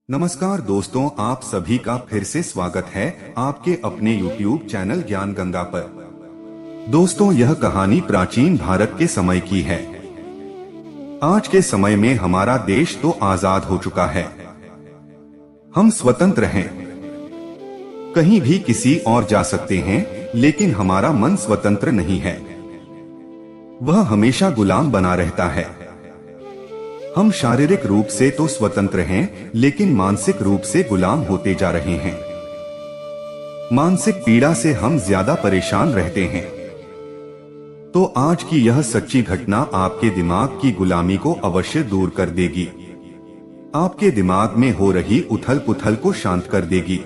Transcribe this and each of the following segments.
नमस्कार दोस्तों, आप सभी का फिर से स्वागत है आपके अपने YouTube चैनल ज्ञान गंगा पर। दोस्तों, यह कहानी प्राचीन भारत के समय की है। आज के समय में हमारा देश तो आजाद हो चुका है, हम स्वतंत्र हैं, कहीं भी किसी और जा सकते हैं, लेकिन हमारा मन स्वतंत्र नहीं है। वह हमेशा गुलाम बना रहता है। हम शारीरिक रूप से तो स्वतंत्र हैं, लेकिन मानसिक रूप से गुलाम होते जा रहे हैं। मानसिक पीड़ा से हम ज्यादा परेशान रहते हैं। तो आज की यह सच्ची घटना आपके दिमाग की गुलामी को अवश्य दूर कर देगी। आपके दिमाग में हो रही उथल पुथल को शांत कर देगी।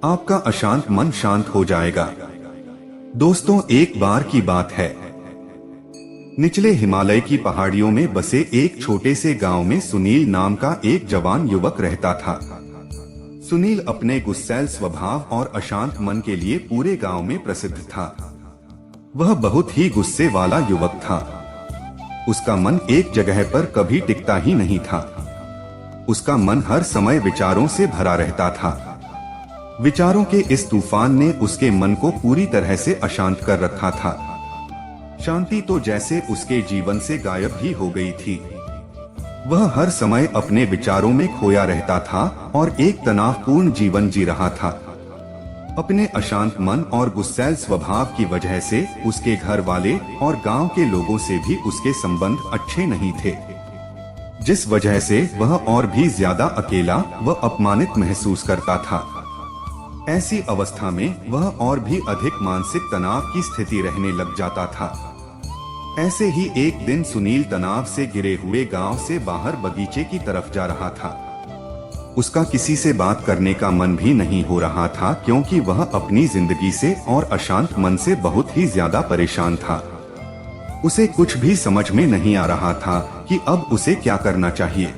आपका अशांत मन शांत हो जाएगा। दोस्तों, एक बार की बात है, निचले हिमालय की पहाड़ियों में बसे एक छोटे से गांव में सुनील नाम का एक जवान युवक रहता था। सुनील अपने गुस्सैल स्वभाव और अशांत मन के लिए पूरे गांव में प्रसिद्ध था। वह बहुत ही गुस्से वाला युवक था। उसका मन एक जगह पर कभी टिकता ही नहीं था। उसका मन हर समय विचारों से भरा रहता था। विचारों के इस तूफान ने उसके मन को पूरी तरह से अशांत कर रखा था। शांति तो जैसे उसके जीवन से गायब ही हो गई थी। वह हर समय अपने विचारों में खोया रहता था और एक तनावपूर्ण जीवन जी रहा था। अपने अशांत मन और गुस्सैल स्वभाव की वजह से उसके घर वाले और गांव के लोगों से भी उसके संबंध अच्छे नहीं थे, जिस वजह से वह और भी ज्यादा अकेला व अपमानित महसूस करता था। ऐसी अवस्था में वह और भी अधिक मानसिक तनाव की स्थिति रहने लग जाता था। ऐसे ही एक दिन सुनील तनाव से गिरे हुए गांव से बाहर बगीचे की तरफ जा रहा था। उसका किसी से बात करने का मन भी नहीं हो रहा था, क्योंकि वह अपनी जिंदगी से और अशांत मन से बहुत ही ज्यादा परेशान था। उसे कुछ भी समझ में नहीं आ रहा था कि अब उसे क्या करना चाहिए।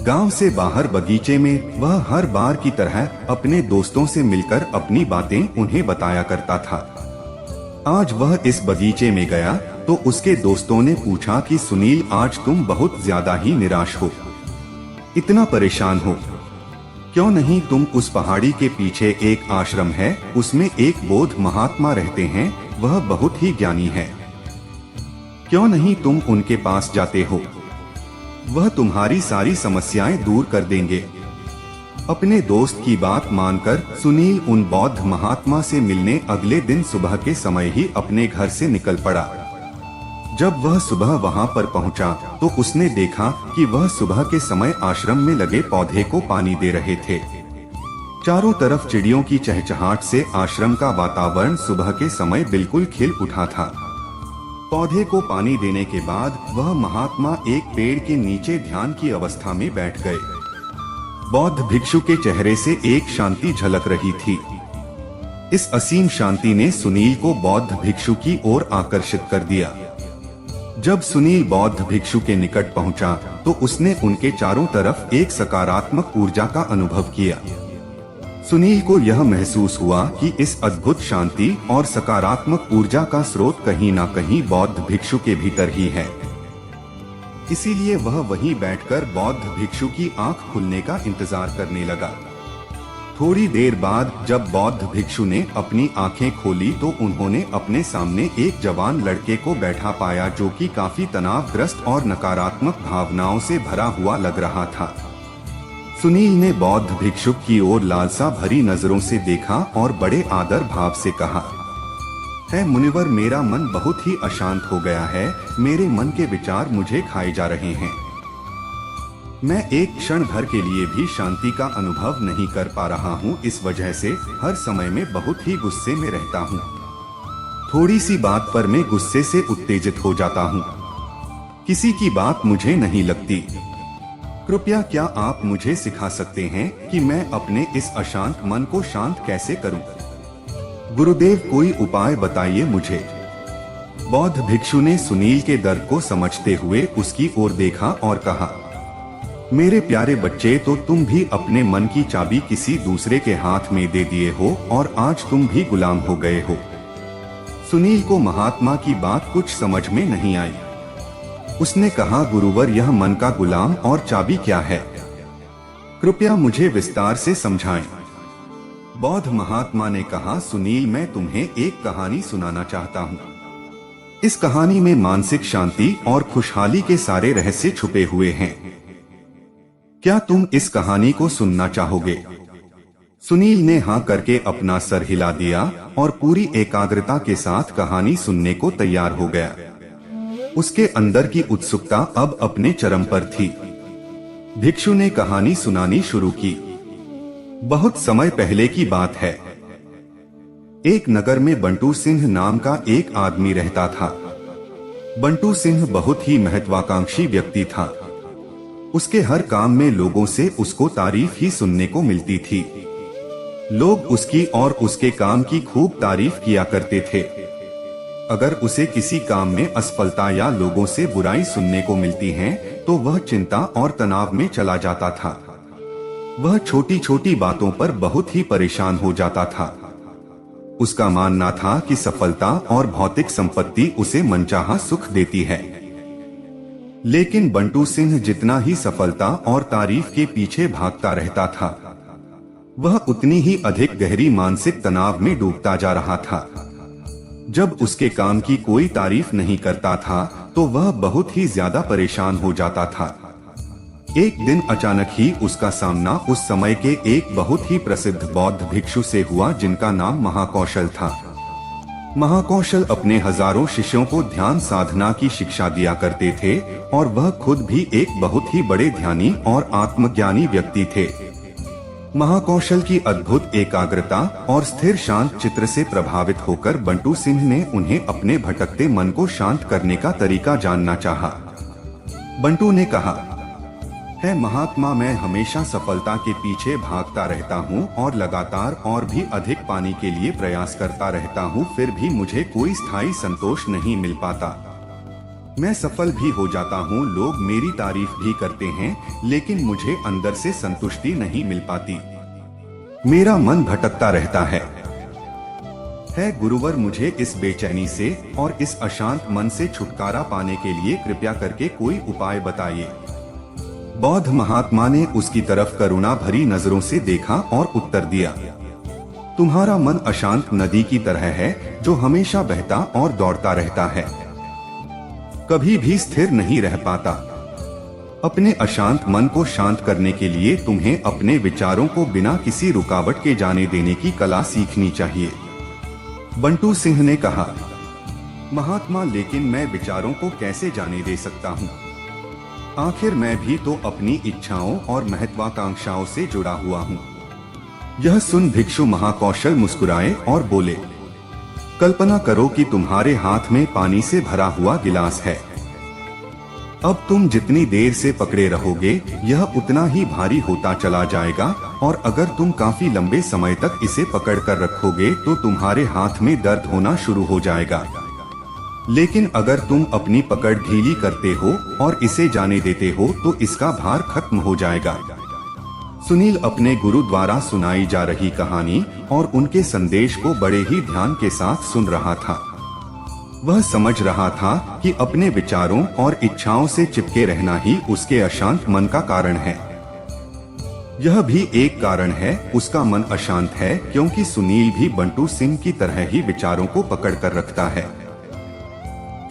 गांव से बाहर बगीचे में वह हर बार की तरह अपने दोस्तों से मिलकर अपनी बातें उन्हें बताया करता था। आज वह इस बगीचे में गया तो उसके दोस्तों ने पूछा कि सुनील, आज तुम बहुत ज्यादा ही निराश हो, इतना परेशान हो, क्यों नहीं तुम उस पहाड़ी के पीछे एक आश्रम है, उसमें एक बौद्ध महात्मा रहते हैं, वह बहुत ही ज्ञानी है, क्यों नहीं तुम उनके पास जाते हो, वह तुम्हारी सारी समस्याएं दूर कर देंगे। अपने दोस्त की बात मानकर सुनील उन बौद्ध महात्मा से मिलने अगले दिन सुबह के समय ही अपने घर से निकल पड़ा। जब वह सुबह वहां पर पहुंचा तो उसने देखा कि वह सुबह के समय आश्रम में लगे पौधे को पानी दे रहे थे। चारों तरफ चिड़ियों की चहचहाट से आश्रम का वातावरण सुबह के समय बिल्कुल खिल उठा था। पौधे को पानी देने के बाद वह महात्मा एक पेड़ के नीचे ध्यान की अवस्था में बैठ गए। बौद्ध भिक्षु के चेहरे से एक शांति झलक रही थी। इस असीम शांति ने सुनील को बौद्ध भिक्षु की ओर आकर्षित कर दिया। जब सुनील बौद्ध भिक्षु के निकट पहुंचा तो उसने उनके चारों तरफ एक सकारात्मक ऊर्जा का अनुभव किया। सुनील को यह महसूस हुआ कि इस अद्भुत शांति और सकारात्मक ऊर्जा का स्रोत कहीं ना कहीं बौद्ध भिक्षु के भीतर ही है। इसीलिए वह वहीं बैठकर बौद्ध भिक्षु की आंख खुलने का इंतजार करने लगा। थोड़ी देर बाद जब बौद्ध भिक्षु ने अपनी आंखें खोली तो उन्होंने अपने सामने एक जवान लड़के को बैठा पाया, जो कि काफी तनावग्रस्त और नकारात्मक भावनाओं से भरा हुआ लग रहा था। सुनील ने बौद्ध भिक्षु की ओर लालसा भरी नजरों से देखा और बड़े आदर भाव से कहा, है मुनिवर, मेरा मन बहुत ही अशांत हो गया है, मेरे मन के विचार मुझे खाए जा रहे हैं। मैं एक क्षण भर के लिए भी शांति का अनुभव नहीं कर पा रहा हूँ, इस वजह से हर समय में बहुत ही गुस्से में रहता हूँ। थोड़ी सी बात पर मैं गुस्से से उत्तेजित हो जाता हूँ, किसी की बात मुझे नहीं लगती। कृपया क्या आप मुझे सिखा सकते हैं कि मैं अपने इस अशांत मन को शांत कैसे करूं? गुरुदेव, कोई उपाय बताइए मुझे। बौद्ध भिक्षु ने सुनील के दर्द को समझते हुए उसकी ओर देखा और कहा, मेरे प्यारे बच्चे, तो तुम भी अपने मन की चाबी किसी दूसरे के हाथ में दे दिए हो और आज तुम भी गुलाम हो गए हो। सुनील को महात्मा की बात कुछ समझ में नहीं आई। उसने कहा, गुरुवर, यह मन का गुलाम और चाबी क्या है? कृपया मुझे विस्तार से समझाएं। बौद्ध महात्मा ने कहा, सुनील, मैं तुम्हें एक कहानी सुनाना चाहता हूँ। इस कहानी में मानसिक शांति और खुशहाली के सारे रहस्य छुपे हुए हैं। क्या तुम इस कहानी को सुनना चाहोगे? सुनील ने हाँ करके अपना सर हिला दिया और पूरी एकाग्रता के साथ कहानी सुनने को तैयार हो गया। उसके अंदर की उत्सुकता अब अपने चरम पर थी। भिक्षु ने कहानी सुनानी शुरू की। बहुत समय पहले की बात है। एक नगर में बंटू सिंह नाम का एक आदमी रहता था। बंटू सिंह बहुत ही महत्वाकांक्षी व्यक्ति था। उसके हर काम में लोगों से उसको तारीफ ही सुनने को मिलती थी। लोग उसकी और उसके काम की खूब तारीफ किया करते थे। अगर उसे किसी काम में असफलता या लोगों से बुराई सुनने को मिलती है तो वह चिंता और तनाव में चला जाता था। वह छोटी छोटी बातों पर बहुत ही परेशान हो जाता था। उसका मानना था कि सफलता और भौतिक संपत्ति उसे मनचाहा सुख देती है। लेकिन बंटू सिंह जितना ही सफलता और तारीफ के पीछे भागता रहता था, वह उतनी ही अधिक गहरी मानसिक तनाव में डूबता जा रहा था। जब उसके काम की कोई तारीफ नहीं करता था तो वह बहुत ही ज्यादा परेशान हो जाता था। एक दिन अचानक ही उसका सामना उस समय के एक बहुत ही प्रसिद्ध बौद्ध भिक्षु से हुआ जिनका नाम महाकौशल था। महाकौशल अपने हजारों शिष्यों को ध्यान साधना की शिक्षा दिया करते थे और वह खुद भी एक बहुत ही बड़े ध्यानी और आत्मज्ञानी व्यक्ति थे। महाकौशल की अद्भुत एकाग्रता और स्थिर शांत चित्र से प्रभावित होकर बंटू सिंह ने उन्हें अपने भटकते मन को शांत करने का तरीका जानना चाहा। बंटू ने कहा, है महात्मा, मैं हमेशा सफलता के पीछे भागता रहता हूँ और लगातार और भी अधिक पाने के लिए प्रयास करता रहता हूँ, फिर भी मुझे कोई स्थायी संतोष नहीं मिल पाता। मैं सफल भी हो जाता हूँ, लोग मेरी तारीफ भी करते हैं, लेकिन मुझे अंदर से संतुष्टि नहीं मिल पाती। मेरा मन भटकता रहता है गुरुवर, मुझे इस बेचैनी से और इस अशांत मन से छुटकारा पाने के लिए कृपया करके कोई उपाय बताइए। बौद्ध महात्मा ने उसकी तरफ करुणा भरी नजरों से देखा और उत्तर दिया, तुम्हारा मन अशांत नदी की तरह है जो हमेशा बहता और दौड़ता रहता है, कभी भी स्थिर नहीं रह पाता। अपने अशांत मन को शांत करने के लिए तुम्हें अपने विचारों को बिना किसी रुकावट के जाने देने की कला सीखनी चाहिए। बंटू सिंह ने कहा, महात्मा, लेकिन मैं विचारों को कैसे जाने दे सकता हूँ? आखिर मैं भी तो अपनी इच्छाओं और महत्वाकांक्षाओं से जुड़ा हुआ हूँ। यह सुन भिक्षु महाकौशल मुस्कुराए और बोले, कल्पना करो कि तुम्हारे हाथ में पानी से भरा हुआ गिलास है। अब तुम जितनी देर से पकड़े रहोगे यह उतना ही भारी होता चला जाएगा और अगर तुम काफी लंबे समय तक इसे पकड़ कर रखोगे तो तुम्हारे हाथ में दर्द होना शुरू हो जाएगा। लेकिन अगर तुम अपनी पकड़ ढीली करते हो और इसे जाने देते हो तो इसका भार खत्म हो जाएगा। सुनील अपने गुरु द्वारा सुनाई जा रही कहानी और उनके संदेश को बड़े ही ध्यान के साथ सुन रहा था। वह समझ रहा था कि अपने विचारों और इच्छाओं से चिपके रहना ही उसके अशांत मन का कारण है। यह भी एक कारण है, उसका मन अशांत है क्योंकि सुनील भी बंटू सिंह की तरह ही विचारों को पकड़ कर रखता है।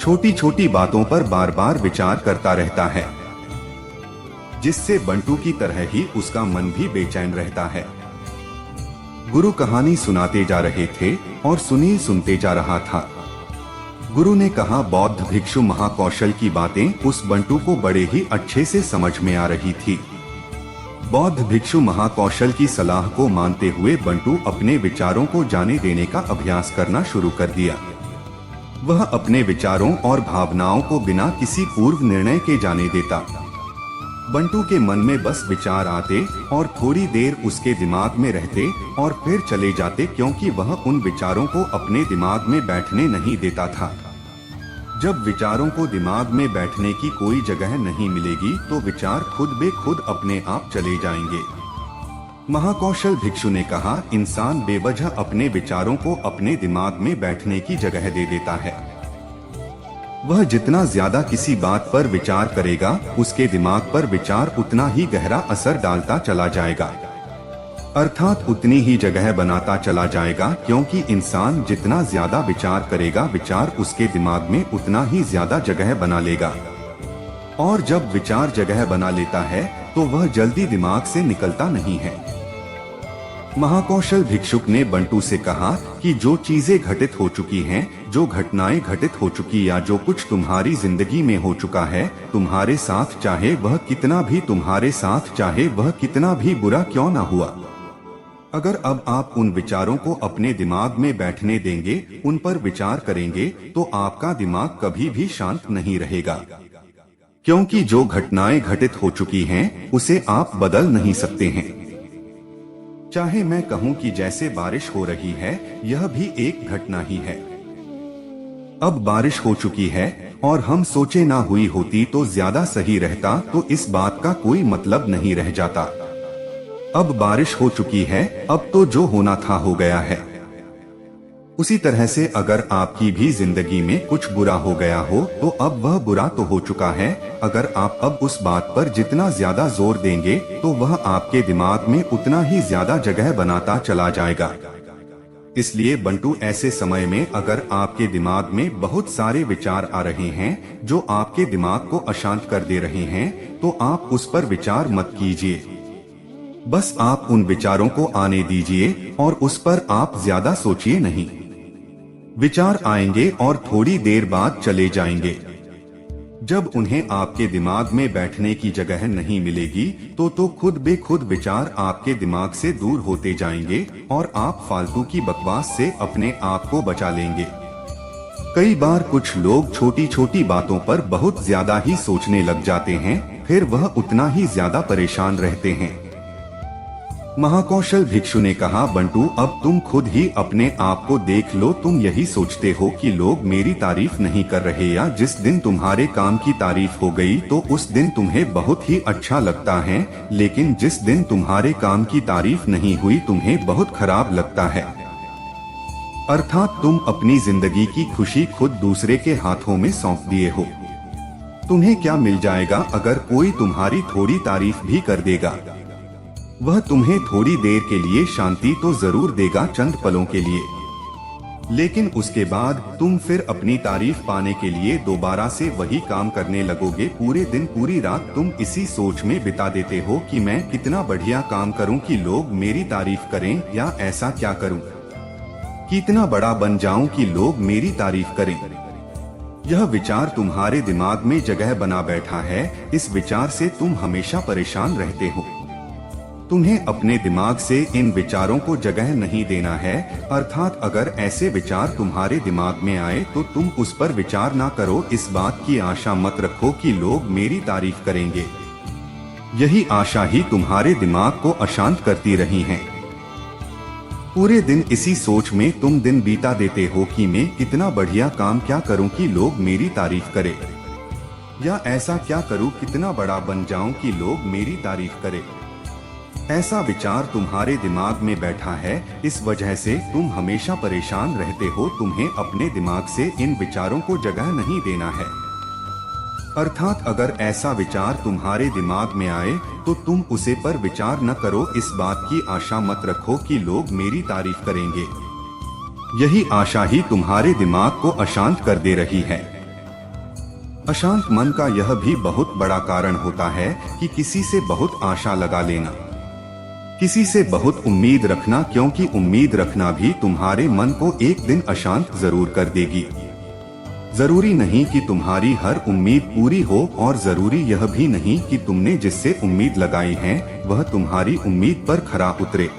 छोटी छोटी बातों पर बार बार विचार करता रहता है, जिससे बंटू की तरह ही उसका मन भी बेचैन रहता है। गुरु कहानी सुनाते जा रहे थे और सुनील सुनते जा रहा था। गुरु ने कहा, बौद्ध भिक्षु महाकौशल की बातें उस बंटू को बड़े ही अच्छे से समझ में आ रही थी। बौद्ध भिक्षु महाकौशल की सलाह को मानते हुए बंटू अपने विचारों को जाने देने का अभ्यास करना शुरू कर दिया। वह अपने विचारों और भावनाओं को बिना किसी पूर्व निर्णय के जाने देता। बंटू के मन में बस विचार आते और थोड़ी देर उसके दिमाग में रहते और फिर चले जाते, क्योंकि वह उन विचारों को अपने दिमाग में बैठने नहीं देता था। जब विचारों को दिमाग में बैठने की कोई जगह नहीं मिलेगी तो विचार खुद बे खुद अपने आप चले जाएंगे। महाकौशल भिक्षु ने कहा, इंसान बेवजह अपने विचारों को अपने दिमाग में बैठने की जगह दे देता है। वह जितना ज्यादा किसी बात पर विचार करेगा, उसके दिमाग पर विचार उतना ही गहरा असर डालता चला जाएगा, अर्थात उतनी ही जगह बनाता चला जाएगा। क्योंकि इंसान जितना ज्यादा विचार करेगा, विचार उसके दिमाग में उतना ही ज्यादा जगह बना लेगा, और जब विचार जगह बना लेता है तो वह जल्दी दिमाग से निकलता नहीं है। महाकौशल भिक्षुक ने बंटू से कहा कि जो चीजें घटित हो चुकी हैं, जो घटनाएं घटित हो चुकी या जो कुछ तुम्हारी जिंदगी में हो चुका है तुम्हारे साथ, चाहे वह कितना भी बुरा क्यों ना हुआ, अगर अब आप उन विचारों को अपने दिमाग में बैठने देंगे, उन पर विचार करेंगे, तो आपका दिमाग कभी भी शांत नहीं रहेगा। क्योंकि जो घटनाएं घटित हो चुकी हैं, उसे आप बदल नहीं सकते हैं। चाहे मैं कहूं कि जैसे बारिश हो रही है, यह भी एक घटना ही है। अब बारिश हो चुकी है और हम सोचे ना हुई होती तो ज्यादा सही रहता, तो इस बात का कोई मतलब नहीं रह जाता। अब बारिश हो चुकी है, अब तो जो होना था हो गया है। उसी तरह से अगर आपकी भी जिंदगी में कुछ बुरा हो गया हो, तो अब वह बुरा तो हो चुका है। अगर आप अब उस बात पर जितना ज्यादा जोर देंगे, तो वह आपके दिमाग में उतना ही ज्यादा जगह बनाता चला जाएगा। इसलिए बंटू, ऐसे समय में अगर आपके दिमाग में बहुत सारे विचार आ रहे हैं जो आपके दिमाग को अशांत कर दे रहे हैं, तो आप उस पर विचार मत कीजिए। बस आप उन विचारों को आने दीजिए और उस पर आप ज्यादा सोचिए नहीं। विचार आएंगे और थोड़ी देर बाद चले जाएंगे। जब उन्हें आपके दिमाग में बैठने की जगह नहीं मिलेगी, तो खुद बेखुद विचार आपके दिमाग से दूर होते जाएंगे और आप फालतू की बकवास से अपने आप को बचा लेंगे। कई बार कुछ लोग छोटी छोटी बातों पर बहुत ज्यादा ही सोचने लग जाते हैं, फिर वह उतना ही ज्यादा परेशान रहते हैं। महाकौशल भिक्षु ने कहा, बंटू, अब तुम खुद ही अपने आप को देख लो। तुम यही सोचते हो कि लोग मेरी तारीफ नहीं कर रहे, या जिस दिन तुम्हारे काम की तारीफ हो गई तो उस दिन तुम्हें बहुत ही अच्छा लगता है, लेकिन जिस दिन तुम्हारे काम की तारीफ नहीं हुई तुम्हें बहुत खराब लगता है। अर्थात तुम अपनी जिंदगी की खुशी खुद दूसरे के हाथों में सौंप दिए हो। तुम्हें क्या मिल जाएगा अगर कोई तुम्हारी थोड़ी तारीफ भी कर देगा? वह तुम्हें थोड़ी देर के लिए शांति तो जरूर देगा, चंद पलों के लिए, लेकिन उसके बाद तुम फिर अपनी तारीफ पाने के लिए दोबारा से वही काम करने लगोगे। पूरे दिन पूरी रात तुम इसी सोच में बिता देते हो कि मैं कितना बढ़िया काम करूं कि लोग मेरी तारीफ करें, या ऐसा क्या करूं कितना बड़ा बन जाऊं कि लोग मेरी तारीफ करें। यह विचार तुम्हारे दिमाग में जगह बना बैठा है। इस विचार से तुम हमेशा परेशान रहते हो। तुम्हें अपने दिमाग से इन विचारों को जगह नहीं देना है। अर्थात अगर ऐसे विचार तुम्हारे दिमाग में आए तो तुम उस पर विचार ना करो। इस बात की आशा मत रखो कि लोग मेरी तारीफ करेंगे। यही आशा ही तुम्हारे दिमाग को अशांत करती रही है। पूरे दिन इसी सोच में तुम दिन बीता देते हो कि मैं कितना बढ़िया काम क्या करूं कि लोग मेरी तारीफ करें, या ऐसा क्या करूं कितना बड़ा बन जाऊं कि लोग मेरी तारीफ करें। ऐसा विचार तुम्हारे दिमाग में बैठा है, इस वजह से तुम हमेशा परेशान रहते हो। तुम्हें अपने दिमाग से इन विचारों को जगह नहीं देना है। अर्थात अगर ऐसा विचार तुम्हारे दिमाग में आए तो तुम उसे पर विचार न करो। इस बात की आशा मत रखो कि लोग मेरी तारीफ करेंगे। यही आशा ही तुम्हारे दिमाग को अशांत कर दे रही है। अशांत मन का यह भी बहुत बड़ा कारण होता है कि किसी से बहुत आशा लगा लेना, किसी से बहुत उम्मीद रखना, क्योंकि उम्मीद रखना भी तुम्हारे मन को एक दिन अशांत जरूर कर देगी। जरूरी नहीं कि तुम्हारी हर उम्मीद पूरी हो, और जरूरी यह भी नहीं कि तुमने जिससे उम्मीद लगाई है वह तुम्हारी उम्मीद पर खरा उतरे,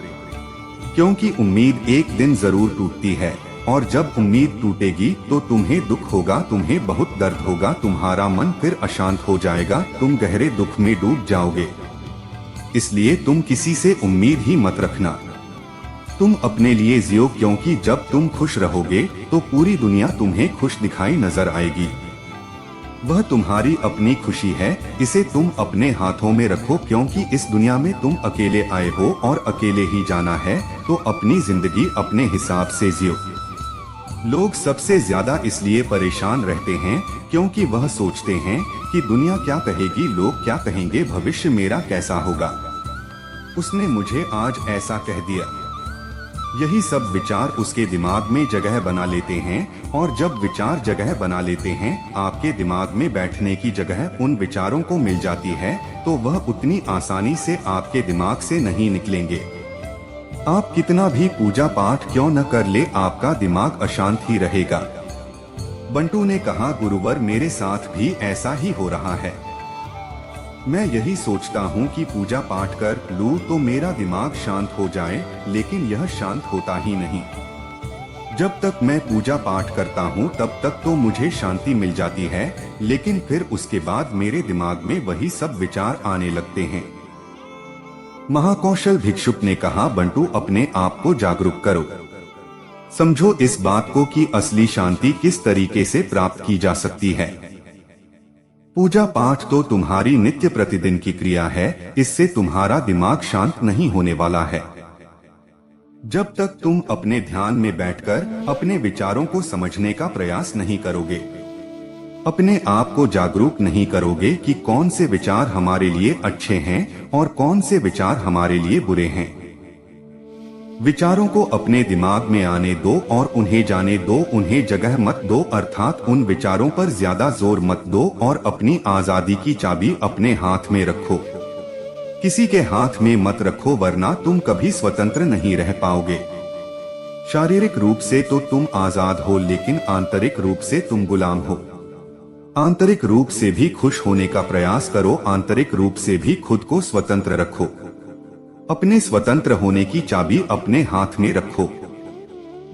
क्योंकि उम्मीद एक दिन जरूर टूटती है। और जब उम्मीद टूटेगी तो तुम्हें दुख होगा, तुम्हें बहुत दर्द होगा, तुम्हारा मन फिर अशांत हो जाएगा, तुम गहरे दुख में डूब जाओगे। इसलिए तुम किसी से उम्मीद ही मत रखना। तुम अपने लिए जियो, क्योंकि जब तुम खुश रहोगे तो पूरी दुनिया तुम्हें खुश दिखाई नजर आएगी। वह तुम्हारी अपनी खुशी है, इसे तुम अपने हाथों में रखो, क्योंकि इस दुनिया में तुम अकेले आए हो और अकेले ही जाना है। तो अपनी जिंदगी अपने हिसाब से जियो। लोग सबसे ज्यादा इसलिए परेशान रहते हैं क्योंकि वह सोचते हैं कि दुनिया क्या कहेगी, लोग क्या कहेंगे, भविष्य मेरा कैसा होगा, उसने मुझे आज ऐसा कह दिया। यही सब विचार उसके दिमाग में जगह बना लेते हैं और जब विचार जगह बना लेते हैं, आपके दिमाग में बैठने की जगह उन विचारों को मिल जाती है, तो वह उतनी आसानी से आपके दिमाग से नहीं निकलेंगे। आप कितना भी पूजा पाठ क्यों न कर ले, आपका दिमाग अशांत ही रहेगा। बंटू ने कहा, गुरुवर मेरे साथ भी ऐसा ही हो रहा है। मैं यही सोचता हूँ कि पूजा पाठ कर लूँ तो मेरा दिमाग शांत हो जाए, लेकिन यह शांत होता ही नहीं। जब तक मैं पूजा पाठ करता हूँ तब तक तो मुझे शांति मिल जाती है, लेकिन फिर उसके बाद मेरे दिमाग में वही सब विचार आने लगते हैं। महाकौशल भिक्षुक ने कहा, बंटू अपने आप को जागरूक करो, समझो इस बात को कि असली शांति किस तरीके से प्राप्त की जा सकती है। पूजा पाठ तो तुम्हारी नित्य प्रतिदिन की क्रिया है, इससे तुम्हारा दिमाग शांत नहीं होने वाला है। जब तक तुम अपने ध्यान में बैठकर अपने विचारों को समझने का प्रयास नहीं करोगे, अपने आप को जागरूक नहीं करोगे कि कौन से विचार हमारे लिए अच्छे हैं और कौन से विचार हमारे लिए बुरे हैं। विचारों को अपने दिमाग में आने दो और उन्हें जाने दो, उन्हें जगह मत दो, अर्थात उन विचारों पर ज्यादा जोर मत दो और अपनी आजादी की चाबी अपने हाथ में रखो। किसी के हाथ में मत रखो, वरना तुम कभी स्वतंत्र नहीं रह पाओगे। शारीरिक रूप से तो तुम आजाद हो, लेकिन आंतरिक रूप से तुम गुलाम हो। आंतरिक रूप से भी खुश होने का प्रयास करो, आंतरिक रूप से भी खुद को स्वतंत्र रखो। अपने स्वतंत्र होने की चाबी अपने हाथ में रखो।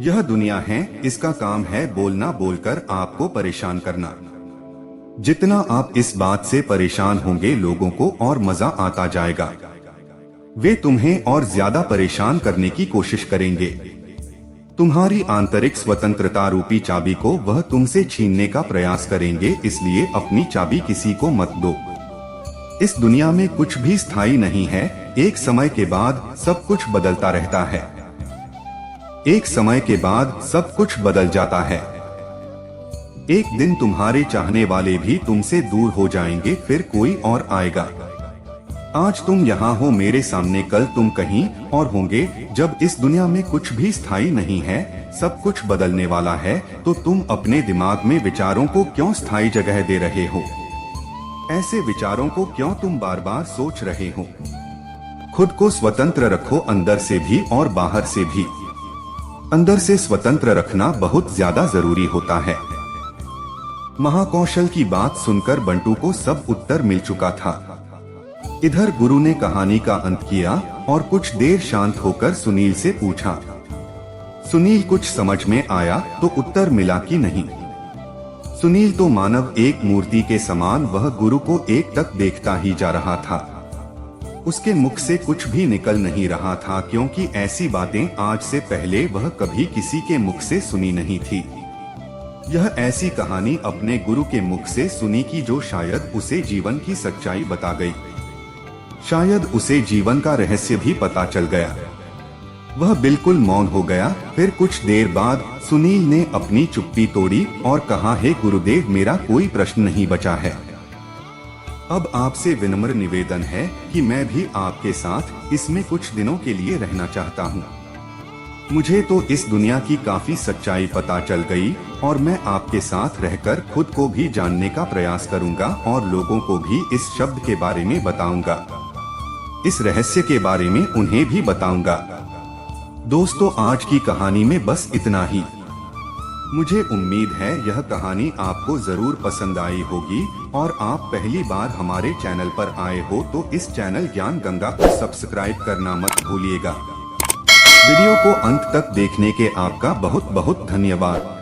यह दुनिया है, इसका काम है बोलना, बोलकर आपको परेशान करना। जितना आप इस बात से परेशान होंगे, लोगों को और मजा आता जाएगा। वे तुम्हें और ज्यादा परेशान करने की कोशिश करेंगे। तुम्हारी आंतरिक स्वतंत्रता रूपी चाबी को वह तुमसे छीनने का प्रयास करेंगे, इसलिए अपनी चाबी किसी को मत दो। इस दुनिया में कुछ भी स्थायी नहीं है, एक समय के बाद सब कुछ बदलता रहता है। एक समय के बाद सब कुछ बदल जाता है। एक दिन तुम्हारे चाहने वाले भी तुमसे दूर हो जाएंगे, फिर कोई और आएगा। आज तुम यहाँ हो मेरे सामने, कल तुम कहीं और होंगे। जब इस दुनिया में कुछ भी स्थायी नहीं है, सब कुछ बदलने वाला है, तो तुम अपने दिमाग में विचारों को क्यों स्थायी जगह दे रहे हो? ऐसे विचारों को क्यों तुम बार बार सोच रहे हो? खुद को स्वतंत्र रखो, अंदर से भी और बाहर से भी। अंदर से स्वतंत्र रखना बहुत ज्यादा जरूरी होता है। महाकौशल की बात सुनकर बंटू को सब उत्तर मिल चुका था। इधर गुरु ने कहानी का अंत किया और कुछ देर शांत होकर सुनील से पूछा। सुनील कुछ समझ में आया तो उत्तर मिला कि नहीं। सुनील तो मानव एक मूर्ति के समान वह गुरु को एक टक देखता ही जा रहा था। उसके मुख से कुछ भी निकल नहीं रहा था, क्योंकि ऐसी बातें आज से पहले वह कभी किसी के मुख से सुनी नहीं थी। यह ऐसी कहानी अपने गुरु के मुख से सुनी कि जो शायद उसे जीवन की सच्चाई बता गई। शायद उसे जीवन का रहस्य भी पता चल गया। वह बिल्कुल मौन हो गया। फिर कुछ देर बाद सुनील ने अपनी चुप्पी तोड़ी और कहा, हे गुरुदेव, मेरा कोई प्रश्न नहीं बचा है। अब आपसे विनम्र निवेदन है कि मैं भी आपके साथ इसमें कुछ दिनों के लिए रहना चाहता हूँ। मुझे तो इस दुनिया की काफी सच्चाई पता चल गई और मैं आपके साथ रहकर खुद को भी जानने का प्रयास करूंगा और लोगों को भी इस शब्द के बारे में बताऊंगा, इस रहस्य के बारे में उन्हें भी बताऊंगा। दोस्तों, आज की कहानी में बस इतना ही। मुझे उम्मीद है यह कहानी आपको जरूर पसंद आई होगी और आप पहली बार हमारे चैनल पर आए हो तो इस चैनल ज्ञान गंगा को सब्सक्राइब करना मत भूलिएगा। वीडियो को अंत तक देखने के आपका बहुत बहुत धन्यवाद।